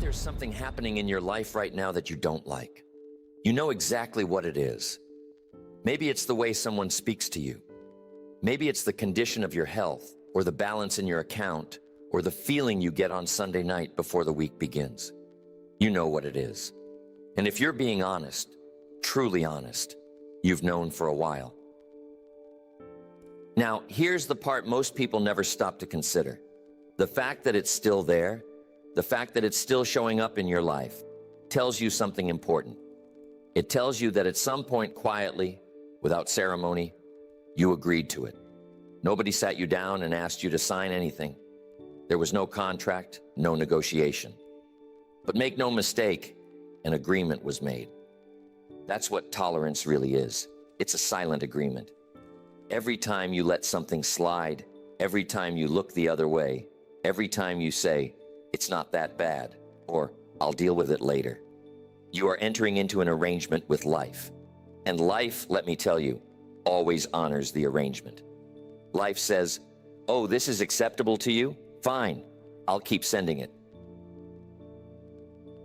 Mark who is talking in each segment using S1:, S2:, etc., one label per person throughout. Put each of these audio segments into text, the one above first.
S1: there's something happening in your life right now that you don't like. You know exactly what it is. Maybe it's the way someone speaks to you. Maybe it's the condition of your health, or the balance in your account, or the feeling you get on Sunday night before the week begins. You know what it is. And if you're being honest, truly honest, you've known for a while. Now, here's the part most people never stop to consider. The fact that it's still there, the fact that it's still showing up in your life, tells you something important. It tells you that at some point quietly, without ceremony, you agreed to it. Nobody sat you down and asked you to sign anything. There was no contract, no negotiation. But make no mistake, an agreement was made. That's what tolerance really is. It's a silent agreement. Every time you let something slide, every time you look the other way, every time you say, "It's not that bad," or "I'll deal with it later," you are entering into an arrangement with life. And life, let me tell you, always honors the arrangement. Life says, "Oh, this is acceptable to you? Fine, I'll keep sending it."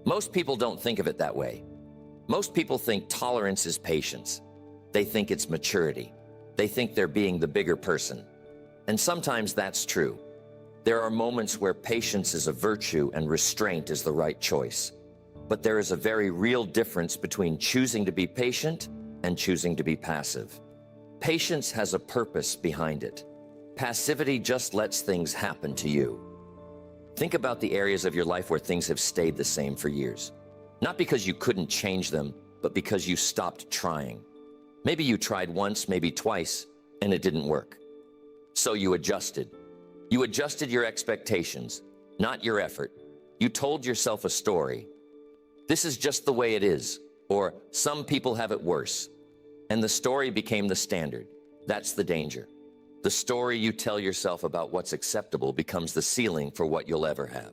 S1: Most people don't think of it that way. Most people think tolerance is patience. They think it's maturity. They think they're being the bigger person. And sometimes that's true. There are moments where patience is a virtue and restraint is the right choice. But there is a very real difference between choosing to be patient and choosing to be passive. Patience has a purpose behind it. Passivity just lets things happen to you. Think about the areas of your life where things have stayed the same for years. Not because you couldn't change them, but because you stopped trying. Maybe you tried once, maybe twice, and it didn't work. So you adjusted. You adjusted your expectations, not your effort. You told yourself a story. This is just the way it is, or some people have it worse. And the story became the standard. That's the danger. The story you tell yourself about what's acceptable becomes the ceiling for what you'll ever have.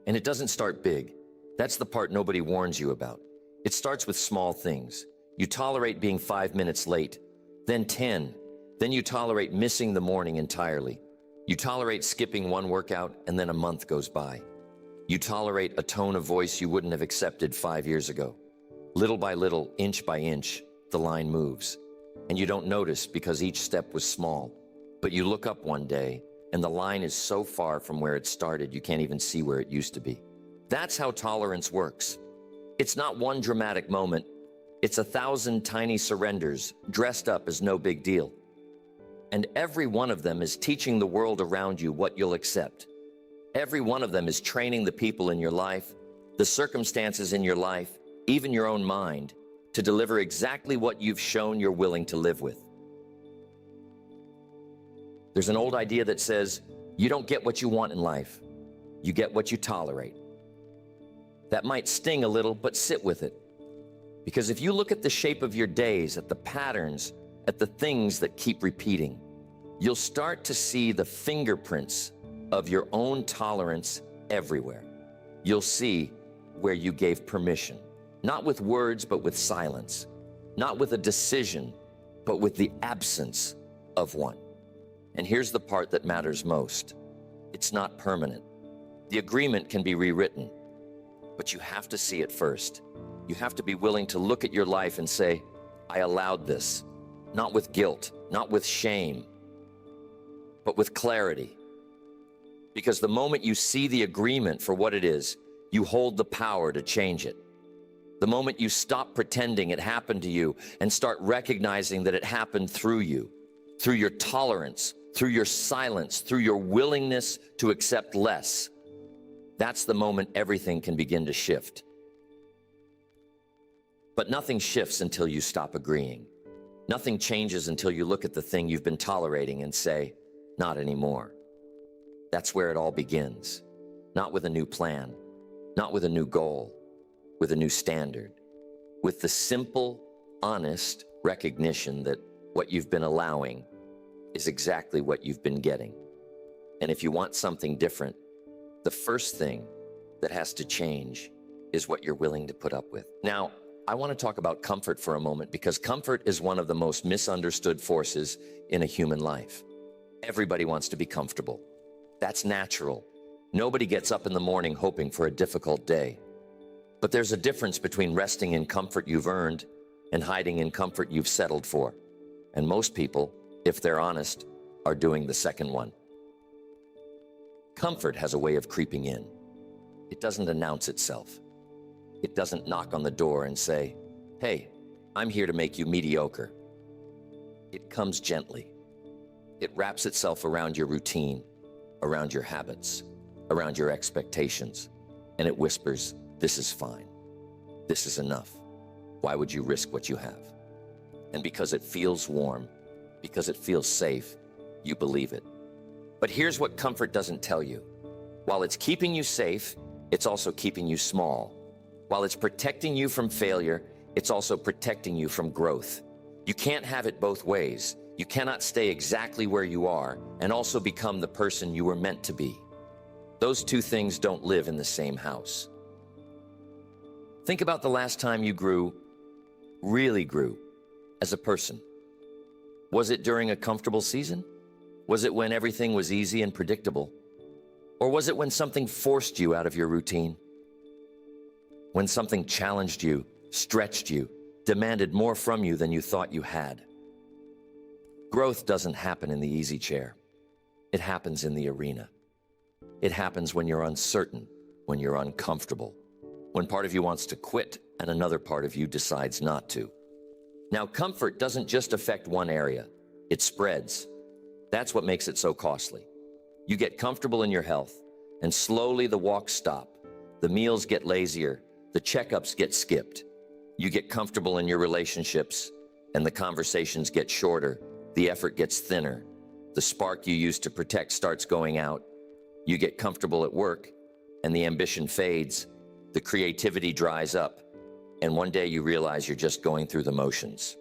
S1: And it doesn't start big. That's the part nobody warns you about. It starts with small things. You tolerate being 5 minutes late, then 10. Then you tolerate missing the morning entirely. You tolerate skipping one workout, and then a month goes by. You tolerate a tone of voice you wouldn't have accepted 5 years ago. Little by little, inch by inch, the line moves. And you don't notice because each step was small. But you look up one day, and the line is so far from where it started, you can't even see where it used to be. That's how tolerance works. It's not one dramatic moment. It's 1,000 tiny surrenders dressed up as no big deal. And every one of them is teaching the world around you what you'll accept. Every one of them is training the people in your life, the circumstances in your life, even your own mind, to deliver exactly what you've shown you're willing to live with. There's an old idea that says, you don't get what you want in life. You get what you tolerate. That might sting a little, but sit with it. Because if you look at the shape of your days, at the patterns, at the things that keep repeating, you'll start to see the fingerprints of your own tolerance everywhere. You'll see where you gave permission, not with words, but with silence, not with a decision, but with the absence of one. And here's the part that matters most. It's not permanent. The agreement can be rewritten, but you have to see it first. You have to be willing to look at your life and say, I allowed this, not with guilt, not with shame, but with clarity. Because the moment you see the agreement for what it is, you hold the power to change it. The moment you stop pretending it happened to you and start recognizing that it happened through you, through your tolerance, through your silence, through your willingness to accept less, that's the moment everything can begin to shift. But nothing shifts until you stop agreeing. Nothing changes until you look at the thing you've been tolerating and say, not anymore. That's where it all begins. Not with a new plan, not with a new goal, with a new standard, with the simple, honest recognition that what you've been allowing is exactly what you've been getting. And if you want something different, the first thing that has to change is what you're willing to put up with. Now, I want to talk about comfort for a moment because comfort is one of the most misunderstood forces in a human life. Everybody wants to be comfortable. That's natural. Nobody gets up in the morning hoping for a difficult day. But there's a difference between resting in comfort you've earned and hiding in comfort you've settled for. And most people, if they're honest, are doing the second one. Comfort has a way of creeping in. It doesn't announce itself. It doesn't knock on the door and say, "Hey, I'm here to make you mediocre." It comes gently. It wraps itself around your routine, around your habits, around your expectations, and it whispers, "This is fine. This is enough. Why would you risk what you have?" And because it feels warm, because it feels safe, you believe it. But here's what comfort doesn't tell you. While it's keeping you safe, it's also keeping you small. While it's protecting you from failure, it's also protecting you from growth. You can't have it both ways. You cannot stay exactly where you are and also become the person you were meant to be. Those two things don't live in the same house. Think about the last time you grew, really grew, as a person. Was it during a comfortable season? Was it when everything was easy and predictable? Or was it when something forced you out of your routine? When something challenged you, stretched you, demanded more from you than you thought you had? Growth doesn't happen in the easy chair. It happens in the arena. It happens when you're uncertain, when you're uncomfortable, when part of you wants to quit and another part of you decides not to. Now, comfort doesn't just affect one area. It spreads. That's what makes it so costly. You get comfortable in your health, and slowly the walks stop. The meals get lazier. The checkups get skipped. You get comfortable in your relationships, and the conversations get shorter. The effort gets thinner. The spark you used to protect starts going out. You get comfortable at work, and the ambition fades. The creativity dries up, and one day you realize you're just going through the motions.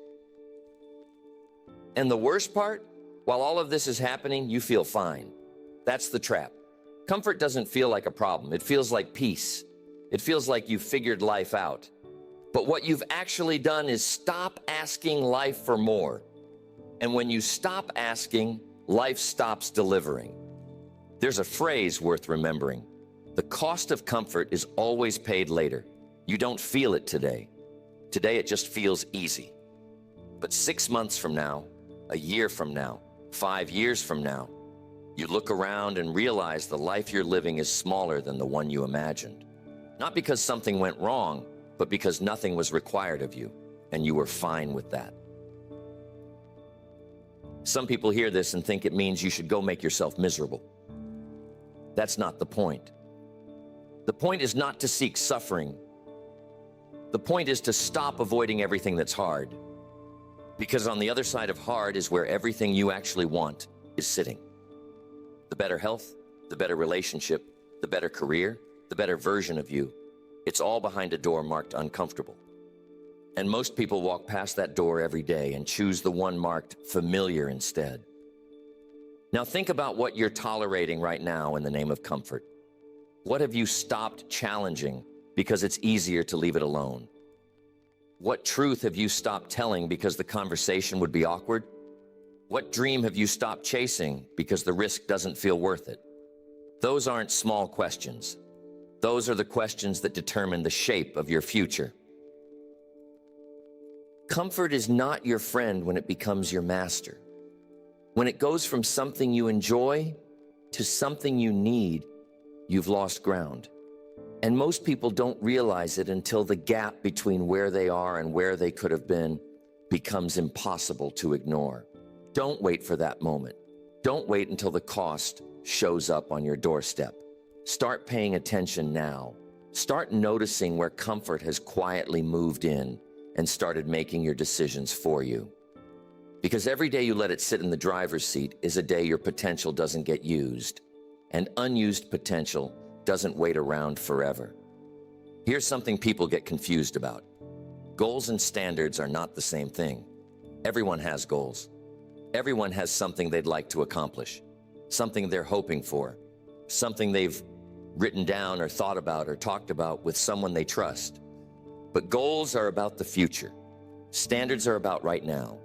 S1: And the worst part? While all of this is happening, you feel fine. That's the trap. Comfort doesn't feel like a problem. It feels like peace. It feels like you've figured life out. But what you've actually done is stop asking life for more. And when you stop asking, life stops delivering. There's a phrase worth remembering. The cost of comfort is always paid later. You don't feel it today. Today it just feels easy. But 6 months from now, a year from now, 5 years from now, you look around and realize the life you're living is smaller than the one you imagined. Not because something went wrong, but because nothing was required of you, and you were fine with that. Some people hear this and think it means you should go make yourself miserable. That's not the point. The point is not to seek suffering. The point is to stop avoiding everything that's hard. Because on the other side of hard is where everything you actually want is sitting. The better health, the better relationship, the better career, the better version of you. It's all behind a door marked uncomfortable. And most people walk past that door every day and choose the one marked familiar instead. Now think about what you're tolerating right now in the name of comfort. What have you stopped challenging because it's easier to leave it alone? What truth have you stopped telling because the conversation would be awkward? What dream have you stopped chasing because the risk doesn't feel worth it? Those aren't small questions. Those are the questions that determine the shape of your future. Comfort is not your friend when it becomes your master. When it goes from something you enjoy to something you need, you've lost ground. And most people don't realize it until the gap between where they are and where they could have been becomes impossible to ignore. Don't wait for that moment. Don't wait until the cost shows up on your doorstep. Start paying attention now. Start noticing where comfort has quietly moved in and started making your decisions for you. Because every day you let it sit in the driver's seat is a day your potential doesn't get used. And unused potential doesn't wait around forever. Here's something people get confused about. Goals and standards are not the same thing. Everyone has goals. Everyone has something they'd like to accomplish, something they're hoping for, something they've written down or thought about or talked about with someone they trust. But goals are about the future. Standards are about right now.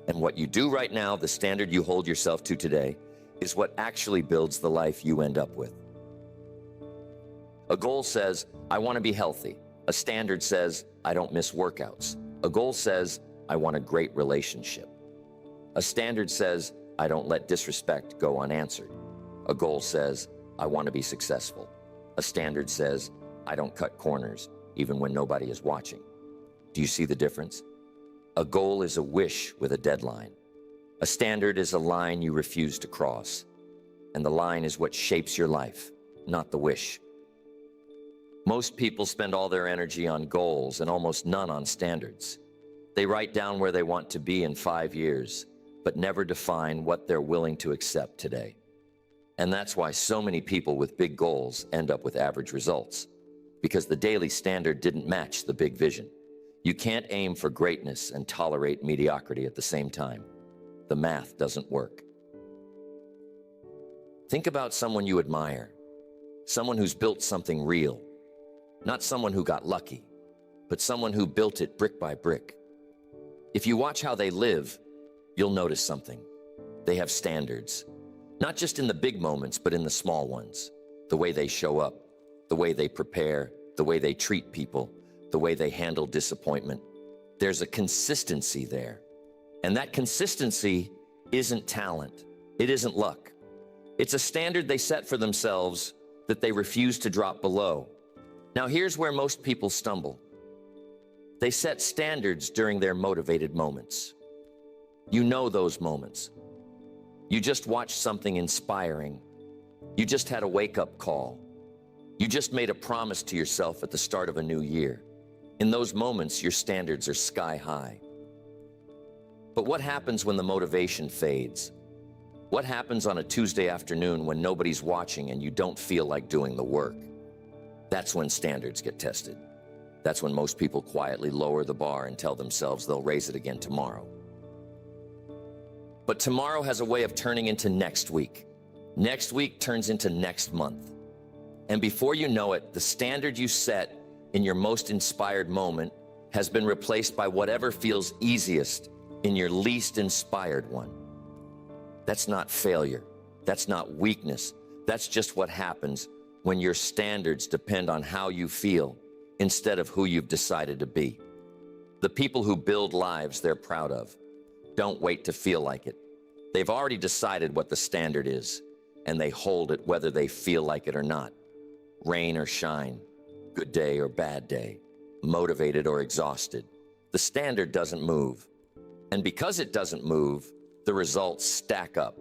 S1: And what you do right now, the standard you hold yourself to today, is what actually builds the life you end up with. A goal says, I want to be healthy. A standard says, I don't miss workouts. A goal says, I want a great relationship. A standard says, I don't let disrespect go unanswered. A goal says, I want to be successful. A standard says, I don't cut corners, even when nobody is watching. Do you see the difference? A goal is a wish with a deadline. A standard is a line you refuse to cross. And the line is what shapes your life, not the wish. Most people spend all their energy on goals and almost none on standards. They write down where they want to be in 5 years, but never define what they're willing to accept today. And that's why so many people with big goals end up with average results, because the daily standard didn't match the big vision. You can't aim for greatness and tolerate mediocrity at the same time. The math doesn't work. Think about someone you admire, someone who's built something real, not someone who got lucky, but someone who built it brick by brick. If you watch how they live, you'll notice something. They have standards, not just in the big moments, but in the small ones. The way they show up, the way they prepare, the way they treat people, the way they handle disappointment. There's a consistency there. And that consistency isn't talent. It isn't luck. It's a standard they set for themselves that they refuse to drop below. Now, here's where most people stumble. They set standards during their motivated moments. You know those moments. You just watched something inspiring. You just had a wake-up call. You just made a promise to yourself at the start of a new year. In those moments, your standards are sky high. But what happens when the motivation fades? What happens on a Tuesday afternoon when nobody's watching and you don't feel like doing the work? That's when standards get tested. That's when most people quietly lower the bar and tell themselves they'll raise it again tomorrow. But tomorrow has a way of turning into next week. Next week turns into next month. And before you know it, the standard you set in your most inspired moment has been replaced by whatever feels easiest in your least inspired one. That's not failure. That's not weakness. That's just what happens when your standards depend on how you feel instead of who you've decided to be. The people who build lives they're proud of don't wait to feel like it. They've already decided what the standard is, and they hold it whether they feel like it or not. Rain or shine, good day or bad day, motivated or exhausted. The standard doesn't move. And because it doesn't move, the results stack up.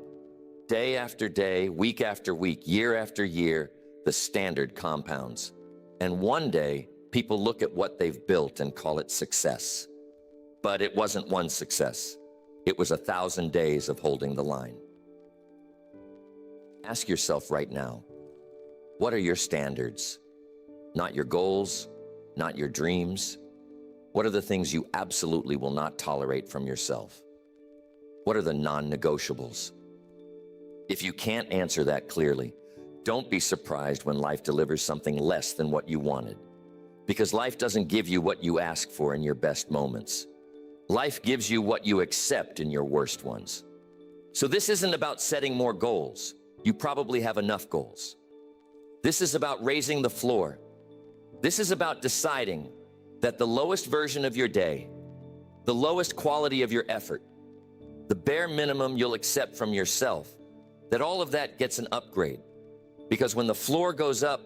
S1: Day after day, week after week, year after year, the standard compounds. And one day, people look at what they've built and call it success. But it wasn't one success. It was 1,000 days of holding the line. Ask yourself right now, what are your standards? Not your goals, not your dreams. What are the things you absolutely will not tolerate from yourself? What are the non-negotiables? If you can't answer that clearly, don't be surprised when life delivers something less than what you wanted. Because life doesn't give you what you ask for in your best moments. Life gives you what you accept in your worst ones. So this isn't about setting more goals. You probably have enough goals. This is about raising the floor. This is about deciding that the lowest version of your day, the lowest quality of your effort, the bare minimum you'll accept from yourself, that all of that gets an upgrade. Because when the floor goes up,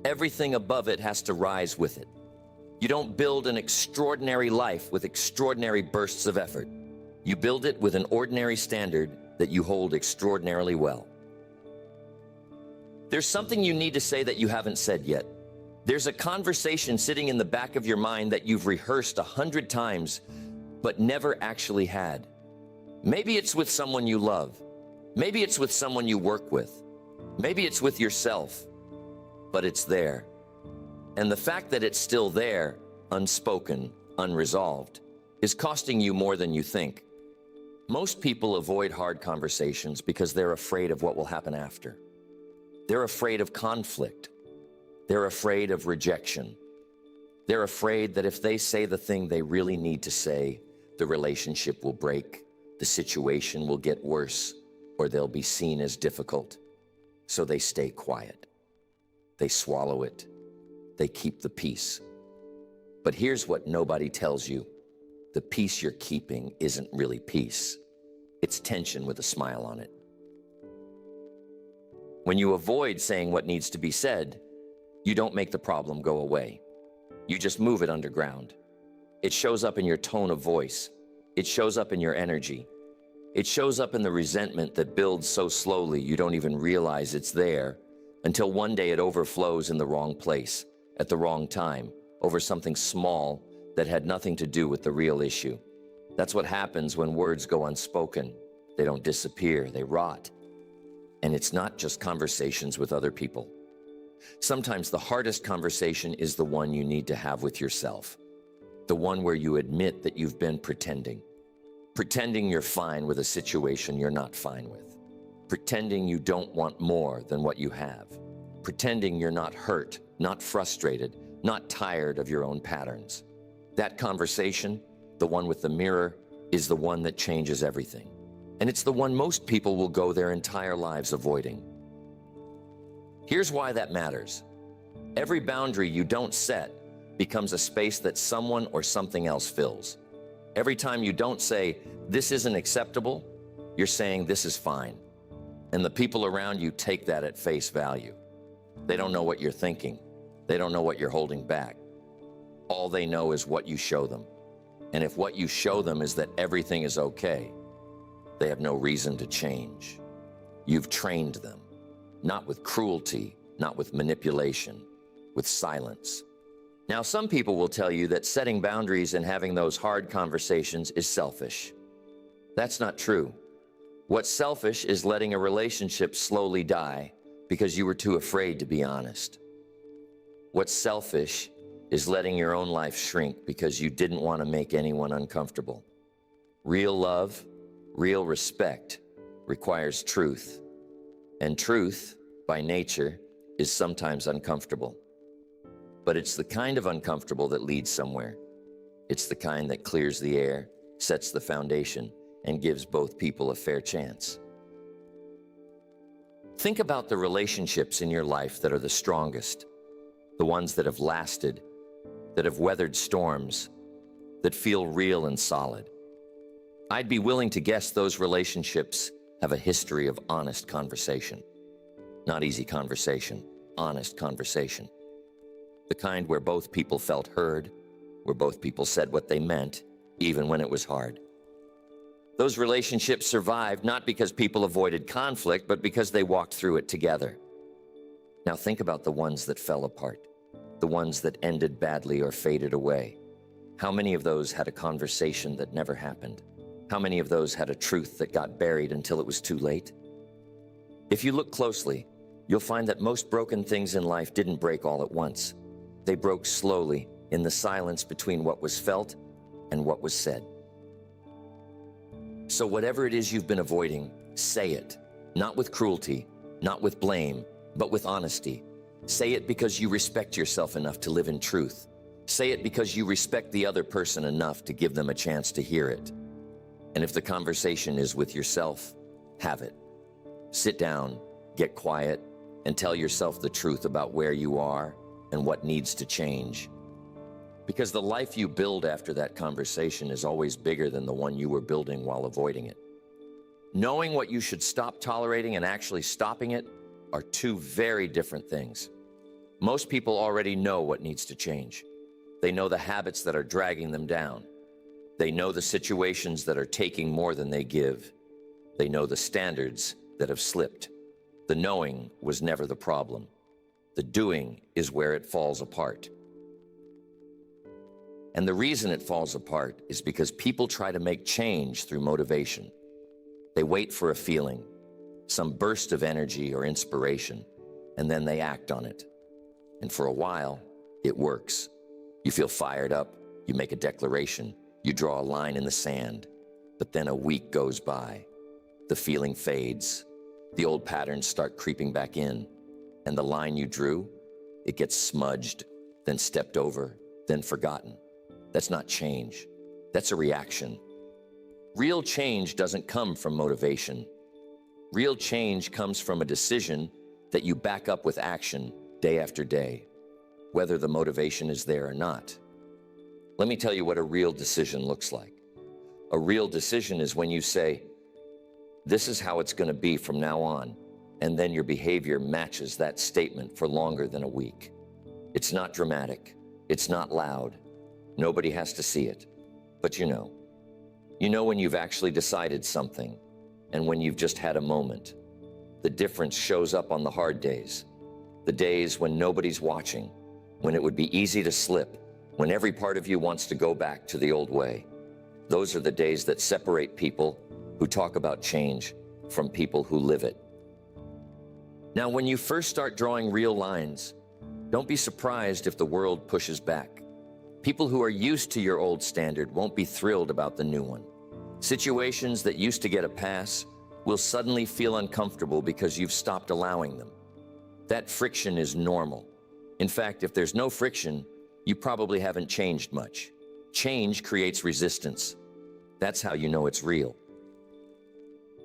S1: everything above it has to rise with it. You don't build an extraordinary life with extraordinary bursts of effort. You build it with an ordinary standard that you hold extraordinarily well. There's something you need to say that you haven't said yet. There's a conversation sitting in the back of your mind that you've rehearsed 100 times, but never actually had. Maybe it's with someone you love. Maybe it's with someone you work with. Maybe it's with yourself, but it's there. And the fact that it's still there, unspoken, unresolved, is costing you more than you think. Most people avoid hard conversations because they're afraid of what will happen after. They're afraid of conflict. They're afraid of rejection. They're afraid that if they say the thing they really need to say, the relationship will break, the situation will get worse, or they'll be seen as difficult. So they stay quiet. They swallow it. They keep the peace. But here's what nobody tells you. The peace you're keeping isn't really peace. It's tension with a smile on it. When you avoid saying what needs to be said, you don't make the problem go away. You just move it underground. It shows up in your tone of voice. It shows up in your energy. It shows up in the resentment that builds so slowly you don't even realize it's there until one day it overflows in the wrong place, at the wrong time, over something small that had nothing to do with the real issue. That's what happens when words go unspoken. They don't disappear, they rot. And it's not just conversations with other people. Sometimes the hardest conversation is the one you need to have with yourself. The one where you admit that you've been pretending. Pretending you're fine with a situation you're not fine with. Pretending you don't want more than what you have. Pretending you're not hurt, not frustrated, not tired of your own patterns. That conversation, the one with the mirror, is the one that changes everything. And it's the one most people will go their entire lives avoiding. Here's why that matters. Every boundary you don't set becomes a space that someone or something else fills. Every time you don't say, this isn't acceptable, you're saying this is fine. And the people around you take that at face value. They don't know what you're thinking. They don't know what you're holding back. All they know is what you show them. And if what you show them is that everything is okay, they have no reason to change. You've trained them, not with cruelty, not with manipulation, with silence. Now, some people will tell you that setting boundaries and having those hard conversations is selfish. That's not true. What's selfish is letting a relationship slowly die because you were too afraid to be honest. What's selfish is letting your own life shrink because you didn't want to make anyone uncomfortable. Real love, real respect requires truth. And truth, by nature, is sometimes uncomfortable. But it's the kind of uncomfortable that leads somewhere. It's the kind that clears the air, sets the foundation, and gives both people a fair chance. Think about the relationships in your life that are the strongest, the ones that have lasted, that have weathered storms, that feel real and solid. I'd be willing to guess those relationships have a history of honest conversation. Not easy conversation, honest conversation. The kind where both people felt heard, where both people said what they meant, even when it was hard. Those relationships survived not because people avoided conflict, but because they walked through it together. Now think about the ones that fell apart, the ones that ended badly or faded away. How many of those had a conversation that never happened? How many of those had a truth that got buried until it was too late? If you look closely, you'll find that most broken things in life didn't break all at once. They broke slowly in the silence between what was felt and what was said. So whatever it is you've been avoiding, say it. Not with cruelty, not with blame, but with honesty. Say it because you respect yourself enough to live in truth. Say it because you respect the other person enough to give them a chance to hear it. And if the conversation is with yourself, have it. Sit down, get quiet, and tell yourself the truth about where you are and what needs to change. Because the life you build after that conversation is always bigger than the one you were building while avoiding it. Knowing what you should stop tolerating and actually stopping it are two very different things. Most people already know what needs to change. They know the habits that are dragging them down. They know the situations that are taking more than they give. They know the standards that have slipped. The knowing was never the problem. The doing is where it falls apart. And the reason it falls apart is because people try to make change through motivation. They wait for a feeling, some burst of energy or inspiration, and then they act on it. And for a while, it works. You feel fired up, you make a declaration, you draw a line in the sand, but then a week goes by. The feeling fades, the old patterns start creeping back in, and the line you drew, it gets smudged, then stepped over, then forgotten. That's not change, that's a reaction. Real change doesn't come from motivation. Real change comes from a decision that you back up with action day after day, whether the motivation is there or not. Let me tell you what a real decision looks like. A real decision is when you say, this is how it's going to be from now on, and then your behavior matches that statement for longer than a week. It's not dramatic. It's not loud. Nobody has to see it. But you know when you've actually decided something and when you've just had a moment. The difference shows up on the hard days, the days when nobody's watching, when it would be easy to slip, when every part of you wants to go back to the old way. Those are the days that separate people who talk about change from people who live it. Now, when you first start drawing real lines, don't be surprised if the world pushes back. People who are used to your old standard won't be thrilled about the new one. Situations that used to get a pass will suddenly feel uncomfortable because you've stopped allowing them. That friction is normal. In fact, if there's no friction, you probably haven't changed much. Change creates resistance. That's how you know it's real.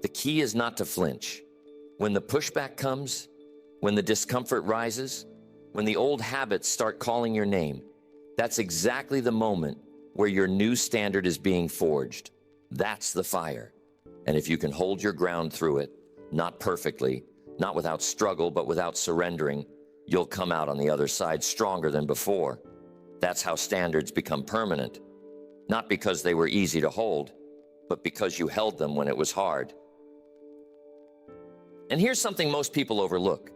S1: The key is not to flinch. When the pushback comes, when the discomfort rises, when the old habits start calling your name, that's exactly the moment where your new standard is being forged. That's the fire. And if you can hold your ground through it, not perfectly, not without struggle, but without surrendering, you'll come out on the other side stronger than before. That's how standards become permanent. Not because they were easy to hold, but because you held them when it was hard. And here's something most people overlook.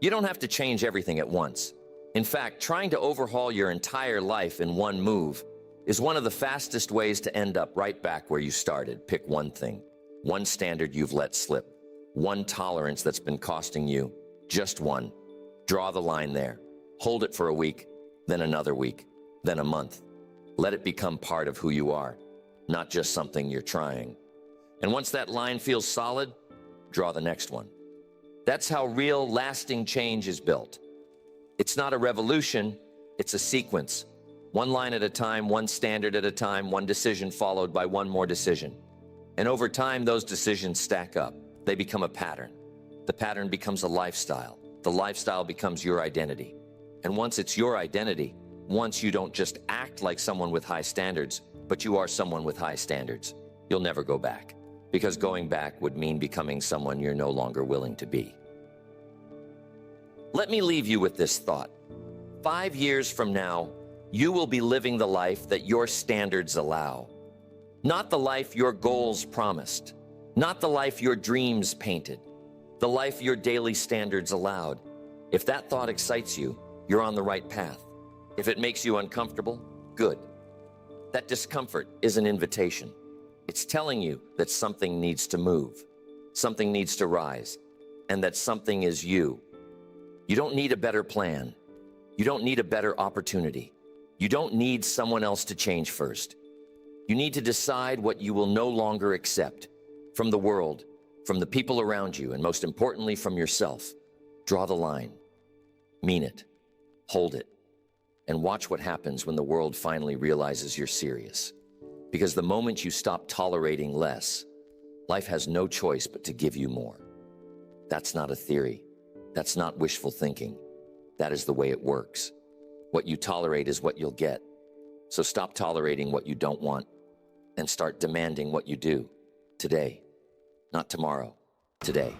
S1: You don't have to change everything at once. In fact, trying to overhaul your entire life in one move is one of the fastest ways to end up right back where you started. Pick one thing, one standard you've let slip, one tolerance that's been costing you, just one. Draw the line there. Hold it for a week, then another week, then a month. Let it become part of who you are, not just something you're trying. And once that line feels solid, draw the next one. That's how real, lasting change is built. It's not a revolution, it's a sequence. One line at a time, one standard at a time, one decision followed by one more decision. And over time, those decisions stack up. They become a pattern. The pattern becomes a lifestyle. The lifestyle becomes your identity. And once it's your identity, once you don't just act like someone with high standards, but you are someone with high standards, you'll never go back. Because going back would mean becoming someone you're no longer willing to be. Let me leave you with this thought. 5 years from now, you will be living the life that your standards allow. Not the life your goals promised. Not the life your dreams painted. The life your daily standards allowed. If that thought excites you, you're on the right path. If it makes you uncomfortable, good. That discomfort is an invitation. It's telling you that something needs to move, something needs to rise, and that something is you. You don't need a better plan. You don't need a better opportunity. You don't need someone else to change first. You need to decide what you will no longer accept from the world, from the people around you, and most importantly, from yourself. Draw the line. Mean it. Hold it. And watch what happens when the world finally realizes you're serious. Because the moment you stop tolerating less, life has no choice but to give you more. That's not a theory. That's not wishful thinking. That is the way it works. What you tolerate is what you'll get. So stop tolerating what you don't want and start demanding what you do today, not tomorrow, today.